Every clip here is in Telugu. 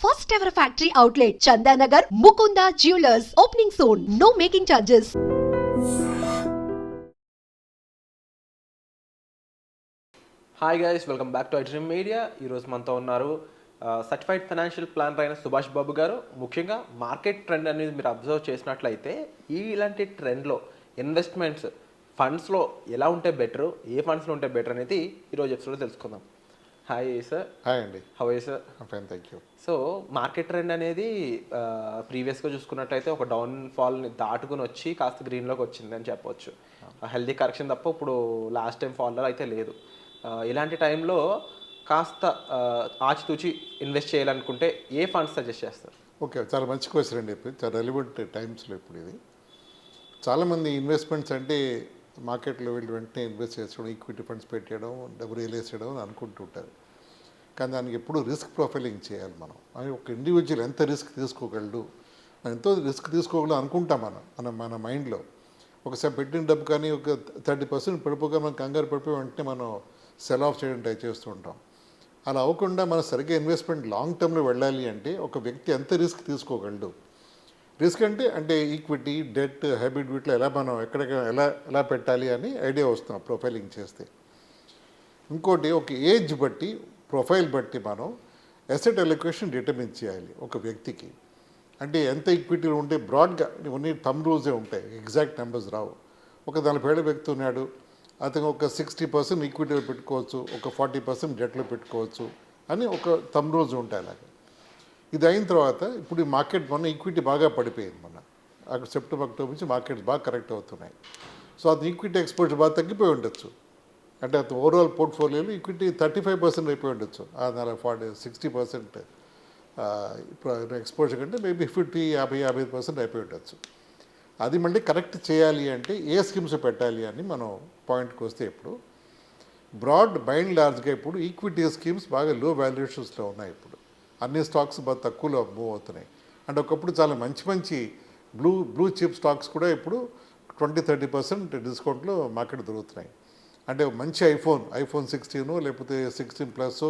First ever factory outlet, Chandanagar, Mukunda Jewelers, opening soon. No making charges. Hi guys, welcome back to iDream media. ఈరోజు మనతో ఉన్నారు సర్టిఫైడ్ ఫైనాన్షియల్ ప్లానర్ అయిన సుభాష్ బాబు గారు. ముఖ్యంగా మార్కెట్ ట్రెండ్ అనేది మీరు అబ్జర్వ్ చేసినట్లయితే ఇలాంటి ట్రెండ్లో ఇన్వెస్ట్మెంట్స్ ఫండ్స్లో ఎలా ఉంటే బెటర్, ఏ ఫండ్స్లో ఉంటే బెటర్ అనేది ఈరోజు ఎపిసోడ్లో తెలుసుకుందాం. Hi sir. హాయ్ అండి. How are you sir? Fine, thank you. So market trend అనేది ప్రీవియస్గా చూసుకున్నట్లయితే ఒక డౌన్ ఫాల్ని దాటుకుని వచ్చి కాస్త గ్రీన్లోకి వచ్చింది అని చెప్పవచ్చు. హెల్దీ కరెక్షన్ తప్ప ఇప్పుడు లాస్ట్ టైం ఫాల్లో అయితే లేదు. ఇలాంటి టైంలో కాస్త ఆచితూచి ఇన్వెస్ట్ చేయాలనుకుంటే ఏ ఫండ్స్ సజెస్ట్ చేస్తారు? ఓకే, చాలా మంచి క్వశ్చన్ అండి. ఇప్పుడు చాలా రెలివెంట్ టైమ్స్లో ఇప్పుడు ఇది. చాలామంది ఇన్వెస్ట్మెంట్స్ అంటే మార్కెట్లో వీళ్ళు వెంటనే ఇన్వెస్ట్ చేసుకోవడం, ఈక్విటీ ఫండ్స్ పెట్టేయడం, డబ్బు రియలైజ్ చేయడం అని అనుకుంటుంటారు. కానీ దానికి ఎప్పుడు రిస్క్ ప్రొఫైలింగ్ చేయాలి మనం. అని ఒక ఇండివిజువల్ ఎంత రిస్క్ తీసుకోగలడు, ఎంతో రిస్క్ తీసుకోగలడు అనుకుంటాం మన మైండ్లో. ఒకసారి పెట్టిన డబ్బు కానీ ఒక 30% పడిపోగా మనం కంగారు పడిపోయి వెంటనే మనం సెల్ ఆఫ్ చేయడం ట్రై చేస్తూ ఉంటాం. అలా అవ్వకుండా మనం సరిగ్గా ఇన్వెస్ట్మెంట్ లాంగ్ టర్మ్లో వెళ్ళాలి అంటే ఒక వ్యక్తి ఎంత రిస్క్ తీసుకోగలడు. రిస్క్ అంటే ఈక్విటీ, డెట్, హైబ్రిడ్ వీటిలో ఎలా మనం ఎలా పెట్టాలి అని ఐడియా వస్తాం ప్రొఫైలింగ్ చేస్తే. ఇంకోటి ఒక ఏజ్ బట్టి, ప్రొఫైల్ బట్టి మనం అసెట్ అలొకేషన్ డిటర్మిన్ చేయాలి ఒక వ్యక్తికి. అంటే ఎంత ఈక్విటీలు ఉంటే బ్రాడ్గా కొన్ని థంబ్ రూల్సే ఉంటాయి, ఎగ్జాక్ట్ నెంబర్స్ రావు. ఒక 40 ఏళ్ళ వ్యక్తి ఉన్నాడు, అతను ఒక 60% ఈక్విటీలో పెట్టుకోవచ్చు, ఒక 40% డెట్లో పెట్టుకోవచ్చు అని ఒక థంబ్ రూల్స్ ఉంటాయి. అలాగే ఇది అయిన తర్వాత ఇప్పుడు ఈ మార్కెట్ ఈక్విటీ బాగా పడిపోయింది. సెప్టెంబర్, అక్టోబర్ నుంచి మార్కెట్స్ బాగా కరెక్ట్ అవుతున్నాయి. సో అది ఈక్విటీ ఎక్స్పోజర్ బాగా తగ్గిపోయి ఉండొచ్చు. అంటే అతను ఓవరాల్ పోర్ట్ఫోలియోలో ఈక్విటీ 35% అయిపోయి ఉండొచ్చు. 60% ఇప్పుడు ఎక్స్పోజర్ కంటే మేబీ 50-55% అయిపోయి ఉండొచ్చు. అది మళ్ళీ కరెక్ట్ చేయాలి అంటే ఏ స్కీమ్స్ పెట్టాలి అని మనం పాయింట్కి వస్తే ఇప్పుడు బై అండ్ లార్జ్గా ఇప్పుడు ఈక్విటీ స్కీమ్స్ బాగా లో వాల్యుయేషన్స్లో ఉన్నాయి. ఇప్పుడు అన్ని స్టాక్స్ బాగా తక్కువలో మూవ్ అవుతున్నాయి. అంటే ఒకప్పుడు చాలా మంచి బ్లూ చిప్ స్టాక్స్ కూడా ఇప్పుడు 20-30% డిస్కౌంట్లో మార్కెట్ దొరుకుతున్నాయి. అంటే మంచి ఐఫోన్ 16 లేకపోతే 16 ప్లస్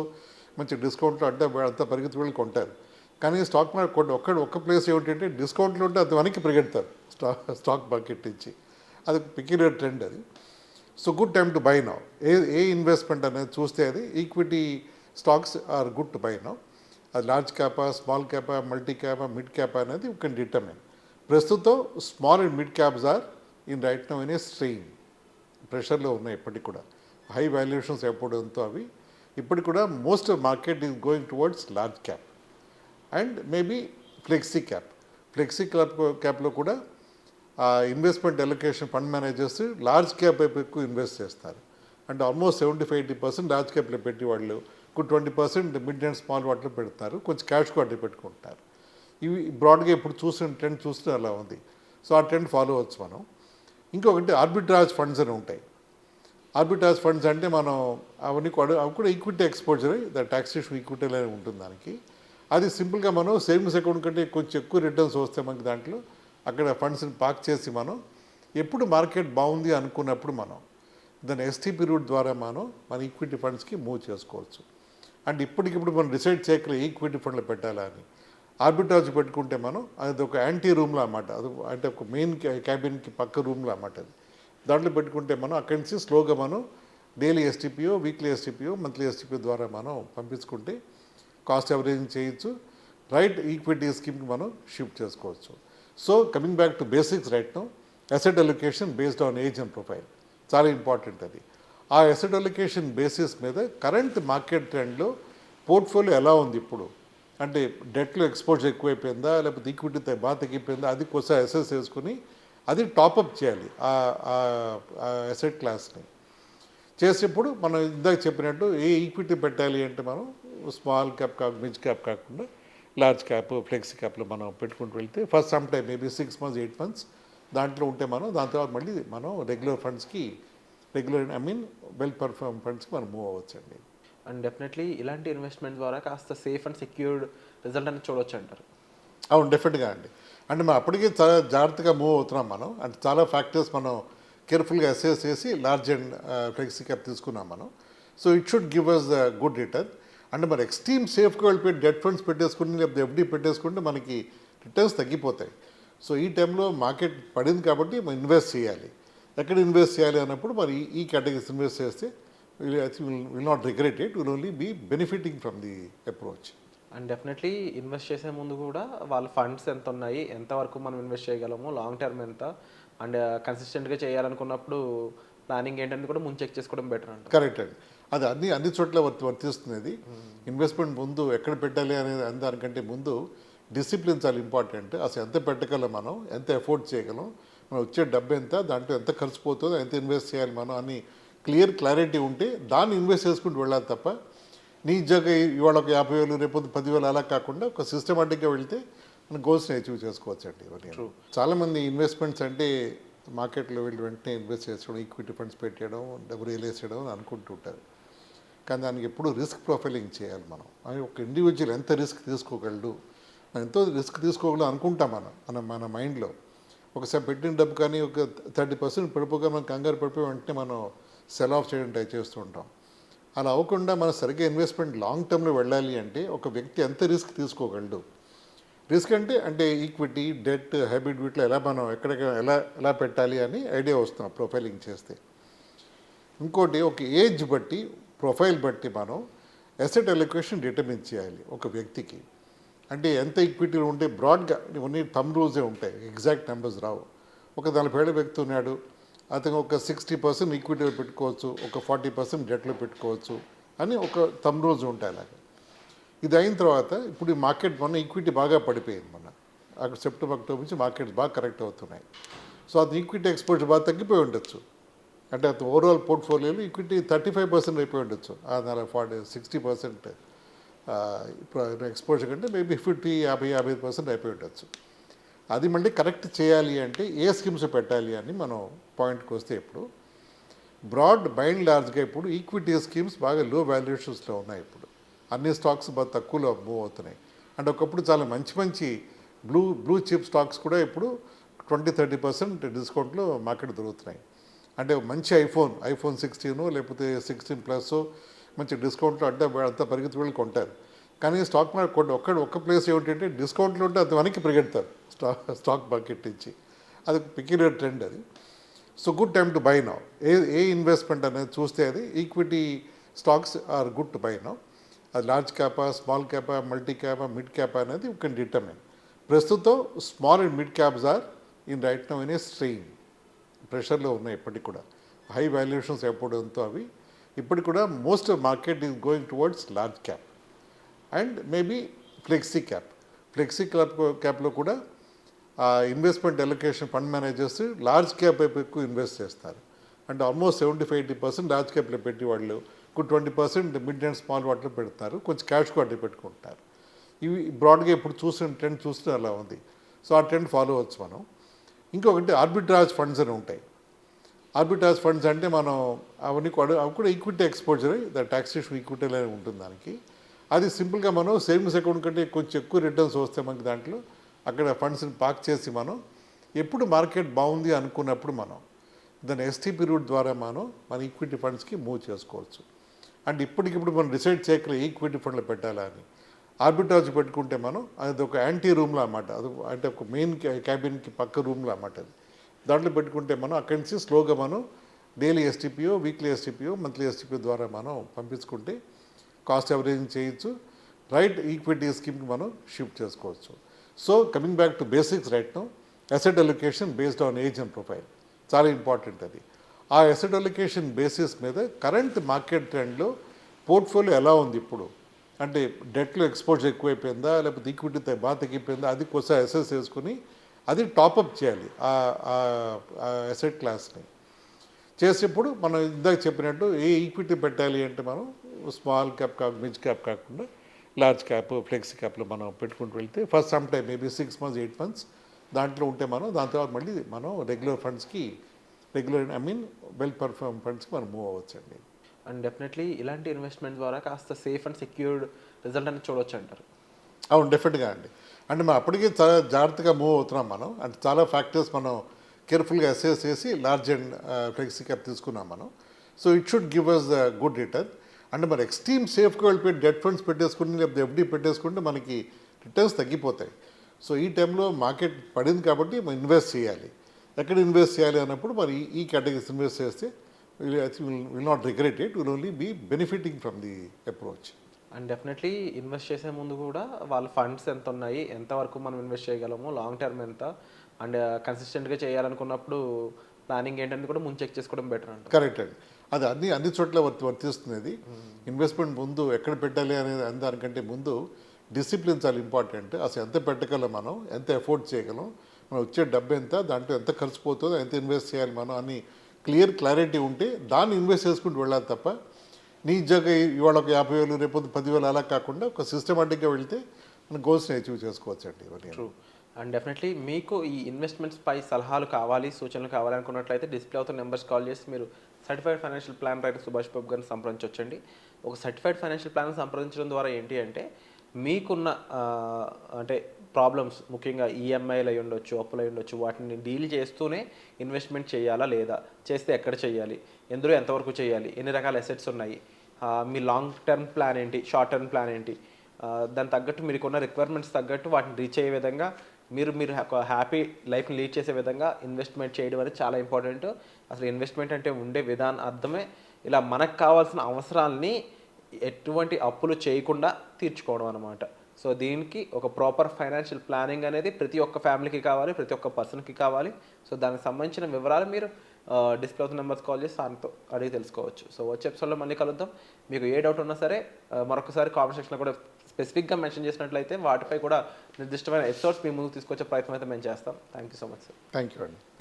మంచి డిస్కౌంట్లో అంతా పరిగెత్తి వెళ్ళి కొంటారు. కానీ స్టాక్ మార్కెట్ ఒక్క ప్లేస్ ఏమిటంటే డిస్కౌంట్లో ఉంటే అది వెనక్కి పరిగెడతారు స్టాక్ మార్కెట్ నుంచి. అది పిక్యులర్ ట్రెండ్ అది. So good time to buy now. A investment అనేది చూస్తే అది equity stocks are good to buy now. అది లార్జ్ క్యాపా, స్మాల్ క్యాపా, మల్టీ క్యాపా, మిడ్ క్యాపా అనేది యూ కెన్ డిటర్మిన్. ప్రస్తుతం small and mid caps are in right now in a strain ప్రెషర్లో ఉన్నాయి. ఇప్పటికి కూడా హై వాల్యుయేషన్స్ ఎప్పుడంతో అవి ఇప్పటికి కూడా most market is going towards large cap and maybe flexi క్యాప్లో కూడా investment allocation fund managers large cap వైపు ఎక్కువ ఇన్వెస్ట్ చేస్తారు. అంటే ఆల్మోస్ట్ 75-80% లార్జ్ క్యాప్లో పెట్టి వాళ్ళు 20% మిడ్ అండ్ స్మాల్ వాటిలో పెడతారు, కొంచెం క్యాష్ వాటి పెట్టుకుంటారు. ఇవి బ్రాడ్గా ఇప్పుడు ట్రెండ్ చూస్తే అలా ఉంది. సో ఆ ట్రెండ్ ఫాలో అవచ్చు మనం. ఇంకొకటి ఆర్బిట్రాజ్ ఫండ్స్ అని ఉంటాయి. ఆర్బిట్రాజ్ ఫండ్స్ అంటే మనం అవి కూడా ఈక్విటీ ఎక్స్పోజర్, టాక్సేషన్ ఈక్విటీ అనేది ఉంటుంది దానికి. అది సింపుల్గా మనం సేవింగ్స్ అకౌంట్ కంటే కొంచెం ఎక్కువ రిటర్న్స్ వస్తే మనకి దాంట్లో అక్కడ ఫండ్స్ని పార్క్ చేసి మనం ఎప్పుడు మార్కెట్ బాగుంది అనుకున్నప్పుడు మనం దాని ఎస్టీపీ రూట్ ద్వారా మన ఈక్విటీ ఫండ్స్కి మూవ్ చేసుకోవచ్చు. అంటే ఇప్పటికిప్పుడు మనం డిసైడ్ చేయగల ఈక్విటీ ఫండ్లో పెట్టాలా అని. ఆర్బిట్రాజ్ పెట్టుకుంటే మనం అది ఒక యాంటీ రూమ్లో అన్నమాట. అది అంటే ఒక మెయిన్ క్యాబిన్కి పక్క రూమ్లో అన్నమాట. అది దాంట్లో పెట్టుకుంటే మనం అక్కడి నుంచి స్లోగా మనం daily STPO, weekly STPO, monthly STPO ద్వారా మనం పంపించుకుంటే కాస్ట్ ఎవరేజింగ్ చేయొచ్చు, రైట్ ఈక్విటీ స్కీమ్కి మనం షిఫ్ట్ చేసుకోవచ్చు. So coming back to basics right now, asset allocation based on age and profile చాలా ఇంపార్టెంట్. అది ఆ అసెట్ అలొకేషన్ బేసిస్ మీద కరెంట్ మార్కెట్ ట్రెండ్లో పోర్ట్ఫోలియో ఎలా ఉంది ఇప్పుడు. అంటే డెట్లో ఎక్స్పోజర్ ఎక్కువైపోయిందా, లేకపోతే ఈక్విటీ బాగా తగ్గిపోయిందా, అది కోసం అసెస్ చేసుకుని అది టాపప్ చేయాలి ఆ అసెట్ క్లాస్ని. చేసేప్పుడు మనం ఇందాక చెప్పినట్టు ఏ ఈక్విటీ పెట్టాలి అంటే మనం స్మాల్ క్యాప్ మిడ్ క్యాప్ కాకుండా లార్జ్ క్యాప్, ఫ్లెక్సీ క్యాప్లో మనం పెట్టుకుంటూ వెళ్తే first some time maybe 6 months 8 months దాంట్లో ఉంటే దాని తర్వాత మళ్ళీ మనం రెగ్యులర్ ఫండ్స్కి వెల్ పర్ఫార్మ్ ఫండ్స్కి మనం మూవ్ అవ్వచ్చండి. అండ్ డెఫినెట్లీ ఇలాంటి ఇన్వెస్ట్మెంట్ ద్వారా కాస్త సేఫ్ అండ్ సెక్యూర్డ్ రిజల్ట్ అనేది చూడవచ్చు అంటారు. అవును, డెఫినెట్గా అండి. అంటే మనం అప్పటికే చాలా జాగ్రత్తగా మూవ్ అవుతున్నాం మనం. అంటే చాలా ఫ్యాక్టర్స్ మనం కేర్ఫుల్గా అసెస్ చేసి లార్జ్ అండ్ ఫ్లెక్సీ క్యాప్ తీసుకున్నాం మనం. So it should give us good return. అంటే మరి ఎక్స్ట్రీమ్ సేఫ్గా వెళ్ళిపోయి డెట్ ఫండ్స్ పెట్టేసుకుని లేకపోతే ఎఫ్డీ పెట్టేసుకుంటే మనకి రిటర్న్స్ తగ్గిపోతాయి. సో ఈ టైంలో మార్కెట్ పడింది కాబట్టి మనం ఇన్వెస్ట్ చేయాలి. ఎక్కడ ఇన్వెస్ట్ చేయాలి అన్నప్పుడు మరి ఈ కేటగిరీస్ ఇన్వెస్ట్ చేస్తే will not regret it, will only be benefiting from the approach. And definitely invest చేసే ముందు కూడా వాళ్ళ ఫండ్స్ ఎంత ఉన్నాయి, ఎంతవరకు మనం ఇన్వెస్ట్ చేయగలము, లాంగ్ టర్మ్ ఎంత, అండ్ కన్సిస్టెంట్గా చేయాలనుకున్నప్పుడు ప్లానింగ్ ఏంటని కూడా ముందు చెక్ చేసుకోవడం బెటర్ అంట. కరెక్ట్ అండి. అది అన్ని చోట్ల వర్తిస్తుంది. ఇన్వెస్ట్మెంట్ ముందు ఎక్కడ పెట్టాలి అనేది దానికంటే ముందు డిసిప్లిన్ చాలా ఇంపార్టెంట్. అసలు ఎంత పెట్టగలం, మనం ఎంత ఎఫోర్డ్ చేయగలం, మనం వచ్చే డబ్బు ఎంత, దాంట్లో ఎంత ఖర్చు పోతుందో, ఎంత ఇన్వెస్ట్ చేయాలి మనం అని క్లారిటీ ఉంటే దాన్ని ఇన్వెస్ట్ చేసుకుంటూ వెళ్ళాలి తప్ప నీ జగ ఇవాళ ఒక 50,000 రేపు 10,000 అలా కాకుండా ఒక సిస్టమాటిక్గా వెళ్తే మన గోల్స్ని అచీవ్ చేసుకోవచ్చు అండి. ఇవన్నీ చాలామంది ఇన్వెస్ట్మెంట్స్ అంటే మార్కెట్లో వెళ్ళి వెంటనే ఇన్వెస్ట్ చేసుకోవడం, ఈక్విటీ ఫండ్స్ పెట్టేయడం, డబ్బు రియలైజ్ చేయడం అని అనుకుంటుంటారు. కానీ దానికి ఎప్పుడు రిస్క్ ప్రొఫైలింగ్ చేయాలి మనం. అని ఒక ఇండివిజువల్ ఎంత రిస్క్ తీసుకోగలడు, ఎంతో రిస్క్ తీసుకోగలడు అనుకుంటాం మన మైండ్లో. ఒకసారి పెట్టిన డబ్బు కానీ ఒక 30% పడిపోగా మనం కంగారు పడిపోయి వెంటనే మనం సెల్ ఆఫ్ చేయడం ట్రై చేస్తూ ఉంటాం. అలా అవ్వకుండా మనం సరిగ్గా ఇన్వెస్ట్మెంట్ లాంగ్ టర్మ్లో వెళ్ళాలి అంటే ఒక వ్యక్తి ఎంత రిస్క్ తీసుకోగలడు. రిస్క్ అంటే ఈక్విటీ, డెట్, హైబ్రిడ్ వీటిలో ఎలా మనం ఎలా పెట్టాలి అని ఐడియా వస్తున్నాం ప్రొఫైలింగ్ చేస్తే. ఇంకోటి ఒక ఏజ్ బట్టి, ప్రొఫైల్ బట్టి మనం అసెట్ అలొకేషన్ డిటర్మిన్ చేయాలి ఒక వ్యక్తికి. అంటే ఎంత ఈక్విటీలు ఉంటే బ్రాడ్గా ఇవన్నీ థంబ్ రూల్సే ఉంటాయి, ఎగ్జాక్ట్ నెంబర్స్ రావు. ఒక 40 ఏళ్ళ వ్యక్తి ఉన్నాడు, అతను ఒక 60% ఈక్విటీలో పెట్టుకోవచ్చు, ఒక 40% డెట్లో పెట్టుకోవచ్చు అని ఒక థంబ్ రూల్స్ ఉంటాయి. అలాగే ఇది అయిన తర్వాత ఇప్పుడు ఈ మార్కెట్ ఈక్విటీ బాగా పడిపోయింది. అక్కడ సెప్టెంబర్, అక్టోబర్ నుంచి మార్కెట్స్ బాగా కరెక్ట్ అవుతున్నాయి. సో అది ఈక్విటీ ఎక్స్పోజర్ బాగా తగ్గిపోయి ఉండొచ్చు. అంటే అతను ఓవరాల్ పోర్ట్ఫోలియోలో ఈక్విటీ 35% అయిపోయి ఉండొచ్చు. 60% ఇప్పుడు ఎక్స్పోజర్ కంటే మేబీ 50-55% అయిపోయి ఉండొచ్చు. అది మళ్ళీ కరెక్ట్ చేయాలి అంటే ఏ స్కీమ్స్ పెట్టాలి అని మనం పాయింట్కి వస్తే ఇప్పుడు బై అండ్ లార్జ్గా ఇప్పుడు ఈక్విటీ స్కీమ్స్ బాగా లో వాల్యుయేషన్స్లో ఉన్నాయి. ఇప్పుడు అన్ని స్టాక్స్ బాగా తక్కువలో మూవ్ అవుతున్నాయి. అంటే ఒకప్పుడు చాలా మంచి బ్లూ చిప్ స్టాక్స్ కూడా ఇప్పుడు 20-30% డిస్కౌంట్లో మార్కెట్ దొరుకుతున్నాయి. అంటే మంచి ఐఫోన్ 16 లేకపోతే 16 ప్లస్ మంచి డిస్కౌంట్లో అంతా పరిగెత్తి వెళ్ళి కొంటారు. కానీ స్టాక్ మార్కెట్ ఒక్క ప్లేస్ ఏమిటంటే డిస్కౌంట్లో ఉంటే అది వెనక్కి పరిగెడతారు స్టాక్ మార్కెట్ నుంచి. అది పెక్యులర్ ట్రెండ్ అది. So good time to buy now. A investment అనేది చూస్తే అది equity stocks are good to buy now. అది లార్జ్ క్యాపా, స్మాల్ క్యాపా, మల్టీ క్యాపా, మిడ్ క్యాపా అనేది యూ కెన్ డిటర్మిన్. ప్రస్తుతం small and mid caps are in right now in a strain ప్రెషర్లో ఉన్నాయి. ఇప్పటికి కూడా హై వాల్యుయేషన్స్ ఎప్పుడంతో అవి ఇప్పటికి కూడా most of market is going towards large cap and maybe flexi క్యాప్లో కూడా investment allocation fund managers large cap వైపు ఎక్కువ ఇన్వెస్ట్ చేస్తారు. అంటే ఆల్మోస్ట్ 75-80% లార్జ్ క్యాప్లో పెట్టి వాళ్ళు 20% మిడ్ అండ్ స్మాల్ వాటిలో పెడతారు, కొంచెం క్యాష్ వాటి పెట్టుకుంటారు. ఇవి బ్రాడ్గా ఇప్పుడు ట్రెండ్ చూస్తే అలా ఉంది. సో ఆ ట్రెండ్ ఫాలో అవచ్చు మనం. ఇంకొకటి ఆర్బిట్రాజ్ ఫండ్స్ అని ఉంటాయి. ఆర్బిట్రాజ్ ఫండ్స్ అంటే మనం అవి కూడా ఈక్విటీ ఎక్స్పోజర్, టాక్సేషన్ ఈక్విటీ అనేది ఉంటుంది దానికి. అది సింపుల్గా మనం సేవింగ్స్ అకౌంట్ కంటే కొంచెం ఎక్కువ రిటర్న్స్ వస్తే మనకి దాంట్లో అక్కడ ఫండ్స్ని పార్క్ చేసి మనం ఎప్పుడు మార్కెట్ బాగుంది అనుకున్నప్పుడు మనం దాని ఎస్టీపీ రూట్ ద్వారా మన ఈక్విటీ ఫండ్స్కి మూవ్ చేసుకోవచ్చు. అంటే ఇప్పటికిప్పుడు మనం డిసైడ్ చేయగల ఈక్విటీ ఫండ్లో పెట్టాలా అని. ఆర్బిట్రాజ్ పెట్టుకుంటే మనం అది ఒక యాంటీ రూమ్లో అన్నమాట. అది అంటే ఒక మెయిన్ క్యాబిన్కి పక్క రూమ్లో అన్నమాట. అది దాంట్లో పెట్టుకుంటే మనం అక్కడి నుంచి స్లోగా మనం daily STPO, weekly STPO, monthly STPO ద్వారా మనం పంపించుకుంటే కాస్ట్ ఎవరేజింగ్ చేయొచ్చు, రైట్ ఈక్విటీ స్కీమ్కి మనం షిఫ్ట్ చేసుకోవచ్చు. So coming back to basics right now, asset allocation based on age and profile చాలా ఇంపార్టెంట్. అది ఆ అసెట్ అలొకేషన్ బేసిస్ మీద కరెంట్ మార్కెట్ ట్రెండ్లో పోర్ట్ఫోలియో ఎలా ఉంది ఇప్పుడు, అంటే డెట్లో ఎక్స్పోజర్ ఎక్కువైపోయిందా లేకపోతే ఈక్విటీ బాగా తగ్గిపోయిందా, అది కోసం అసెస్ చేసుకుని అది టాపప్ చేయాలి ఆ అసెట్ క్లాస్ని. చేసేప్పుడు మనం ఇందాక చెప్పినట్టు ఏ ఈక్విటీ పెట్టాలి అంటే మనం స్మాల్ క్యాప్ మిడ్ క్యాప్ కాకుండా లార్జ్ క్యాప్, ఫ్లెక్సీ క్యాప్లో మనం పెట్టుకుంటూ వెళ్తే first some time maybe 6 months 8 months దాంట్లో ఉంటే మనం దాని తర్వాత మళ్ళీ మనం వెల్ పర్ఫార్మ్ ఫండ్స్కి మనం మూవ్ అవ్వచ్చండి. అండ్ డెఫినెట్లీ ఇలాంటి ఇన్వెస్ట్మెంట్ ద్వారా కాస్త సేఫ్ అండ్ సెక్యూర్డ్ రిజల్ట్ అనేది చూడవచ్చు అంటారు. అవును, డెఫినెట్గా అండి. అంటే మనం అప్పటికే చాలా జాగ్రత్తగా మూవ్ అవుతున్నాం మనం. అంటే చాలా ఫ్యాక్టర్స్ మనం కేర్ఫుల్గా అసెస్ చేసి లార్జ్ అండ్ ఫ్లెక్సీ క్యాప్ తీసుకున్నాం మనం. So it should give us good return. అంటే మరి ఎక్స్ట్రీమ్ సేఫ్గా వెళ్ళిపోయి డెట్ ఫండ్స్ పెట్టేసుకుని లేకపోతే ఎఫ్డీ పెట్టేసుకుంటే మనకి రిటర్న్స్ తగ్గిపోతాయి. సో ఈ టైంలో మార్కెట్ పడింది కాబట్టి మనం ఇన్వెస్ట్ చేయాలి. ఎక్కడ ఇన్వెస్ట్ చేయాలి అన్నప్పుడు మరి ఈ కేటగిరీస్ ఇన్వెస్ట్ చేస్తే will not regret it, will only be benefiting from the approach. And definitely invest చేసే ముందు కూడా వాళ్ళ ఫండ్స్ ఎంత ఉన్నాయి, ఎంతవరకు మనం ఇన్వెస్ట్ చేయగలము, లాంగ్ టర్మ్ ఎంత, అండ్ కన్సిస్టెంట్గా చేయాలనుకున్నప్పుడు ప్లానింగ్ ఏంటంటే కూడా ముందు చెక్ చేసుకోవడం బెటర్ అంట. కరెక్ట్ అండి. అది అన్ని చోట్ల వర్తిస్తుంది. ఇన్వెస్ట్మెంట్ ముందు ఎక్కడ పెట్టాలి అనేది దానికంటే ముందు డిసిప్లిన్ చాలా ఇంపార్టెంట్. అసలు ఎంత పెట్టగలం, మనం ఎంత ఎఫోర్డ్ చేయగలం, మనం వచ్చే డబ్బు ఎంత, దాంట్లో ఎంత ఖర్చు పోతుందో, ఎంత ఇన్వెస్ట్ చేయాలి మనం అని క్లారిటీ ఉంటే దాన్ని ఇన్వెస్ట్ చేసుకుంటూ వెళ్ళాలి తప్ప నీ ఇవాళ ఒక 50,000 రేపు 10,000 అలా కాకుండా ఒక సిస్టమాటిక్గా వెళ్తే మన గోల్స్ని అచీవ్ చేసుకోవచ్చు అండి ఇవన్నీ. ట్రూ. అండ్ డెఫినెట్లీ మీకు ఈ ఇన్వెస్ట్మెంట్స్ పై సలహాలు కావాలి, సూచనలు కావాలి అనుకున్నట్లయితే డిస్ప్లే అవుతున్న నెంబర్స్ కాల్ చేసి మీరు certified financial planner Subhash Babu గారిని సంప్రదించవచ్చండి. ఒక సర్టిఫైడ్ ఫైనాన్షియల్ ప్లాన్ సంప్రదించడం ద్వారా ఏంటి అంటే మీకున్న అంటే ప్రాబ్లమ్స్, ముఖ్యంగా ఈఎంఐలు అయి ఉండొచ్చు, అప్పులు అయి ఉండొచ్చు, వాటిని డీల్ చేస్తూనే ఇన్వెస్ట్మెంట్ చేయాలా లేదా, చేస్తే ఎక్కడ చేయాలి, ఎందులో ఎంతవరకు చేయాలి, ఎన్ని రకాల అసెట్స్ ఉన్నాయి, మీ లాంగ్ టర్మ్ ప్లాన్ ఏంటి, షార్ట్ టర్మ్ ప్లాన్ ఏంటి, దానికి తగ్గట్టు మీకున్న రిక్వైర్మెంట్స్ తగ్గట్టు వాటిని రీచ్ అయ్యే విధంగా మీరు ఒక హ్యాపీ లైఫ్ని లీడ్ చేసే విధంగా ఇన్వెస్ట్మెంట్ చేయడం అనేది చాలా ఇంపార్టెంట్. అసలు ఇన్వెస్ట్మెంట్ అంటే ఉండే విధానం అర్థమే ఇలా మనకు కావాల్సిన అవసరాలని ఎటువంటి అప్పులు చేయకుండా తీర్చుకోవడం అనమాట. సో దీనికి ఒక ప్రాపర్ ఫైనాన్షియల్ ప్లానింగ్ అనేది ప్రతి ఒక్క ఫ్యామిలీకి కావాలి, ప్రతి ఒక్క పర్సన్కి కావాలి. సో దానికి సంబంధించిన వివరాలు మీరు డిస్ప్లే అవుతున్న నెంబర్స్ కాల్ చేసి దాంతో అడిగి తెలుసుకోవచ్చు. సో వచ్చే ఎపిసోడ్లో మళ్ళీ కలుద్దాం. మీకు ఏ డౌట్ ఉన్నా సరే మరొకసారి కామెంట్ సెక్షన్లో కూడా స్పెసిఫిక్గా మెన్షన్ చేసినట్లయితే వాటిపై కూడా నిర్దిష్టమైన ఎపిసోడ్స్ మీ ముందుకు తీసుకొచ్చే ప్రయత్నం అయితే మేము చేస్తాం. Thank you so much sir. Thank you అండి.